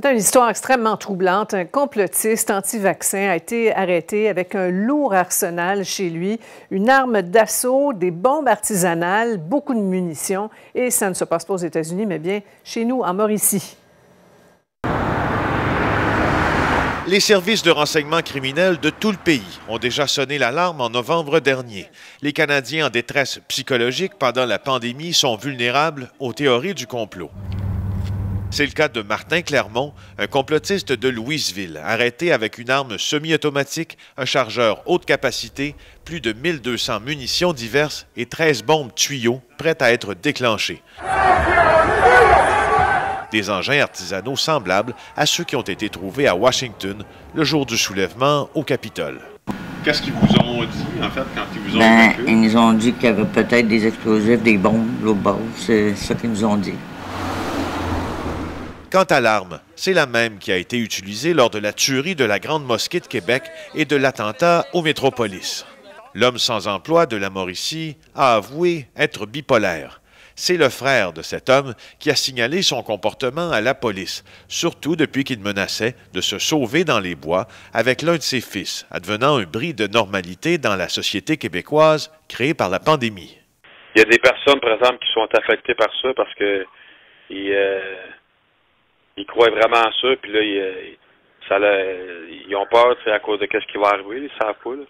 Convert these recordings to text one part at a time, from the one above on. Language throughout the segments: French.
C'est une histoire extrêmement troublante. Un complotiste anti-vaccin a été arrêté avec un lourd arsenal chez lui, une arme d'assaut, des bombes artisanales, beaucoup de munitions. Et ça ne se passe pas aux États-Unis, mais bien chez nous, en Mauricie. Les services de renseignement criminel de tout le pays ont déjà sonné l'alarme en novembre dernier. Les Canadiens en détresse psychologique pendant la pandémie sont vulnérables aux théories du complot. C'est le cas de Martin Clermont, un complotiste de Louisville, arrêté avec une arme semi-automatique, un chargeur haute capacité, plus de 1200 munitions diverses et 13 bombes tuyaux prêtes à être déclenchées. Des engins artisanaux semblables à ceux qui ont été trouvés à Washington le jour du soulèvement au Capitole. Qu'est-ce qu'ils vous ont dit, en fait, quand ils vous ont évacué? Ils nous ont dit qu'il y avait peut-être des explosifs, des bombes, l'autre bord. C'est ça qu'ils nous ont dit. Quant à l'arme, c'est la même qui a été utilisée lors de la tuerie de la Grande Mosquée de Québec et de l'attentat au Métropolis. L'homme sans emploi de la Mauricie a avoué être bipolaire. C'est le frère de cet homme qui a signalé son comportement à la police, surtout depuis qu'il menaçait de se sauver dans les bois avec l'un de ses fils, advenant un bris de normalité dans la société québécoise créée par la pandémie. Il y a des personnes, par exemple, qui sont affectées par ça parce que ils croient vraiment à ça, puis là, ils ont peur à cause de ce qui va arriver, ils savent pas. Là.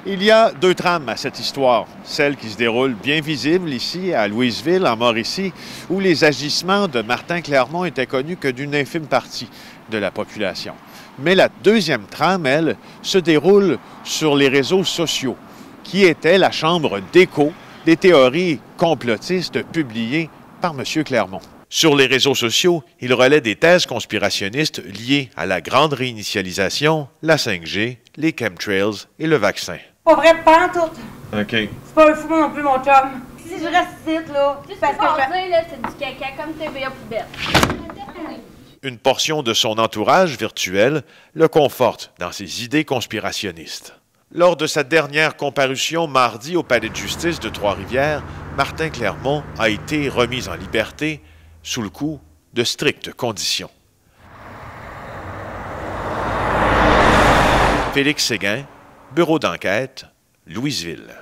Il y a deux trames à cette histoire. Celle qui se déroule bien visible ici, à Louisville, en Mauricie, où les agissements de Martin Clermont étaient connus que d'une infime partie de la population. Mais la deuxième trame, elle, se déroule sur les réseaux sociaux, qui étaient la chambre d'écho des théories complotistes publiées par M. Clermont. Sur les réseaux sociaux, il relaie des thèses conspirationnistes liées à la grande réinitialisation, la 5G, les chemtrails et le vaccin. Pas vrai, pas en tout. OK. C'est pas un fou moi non plus, mon chum. Si je reste ici, là, juste parce que dire, là, c'est du caca comme TVA poubelle. Une portion de son entourage virtuel le conforte dans ses idées conspirationnistes. Lors de sa dernière comparution mardi au Palais de justice de Trois-Rivières, Martin Clermont a été remis en liberté sous le coup de strictes conditions. Félix Séguin, Bureau d'enquête, Louisville.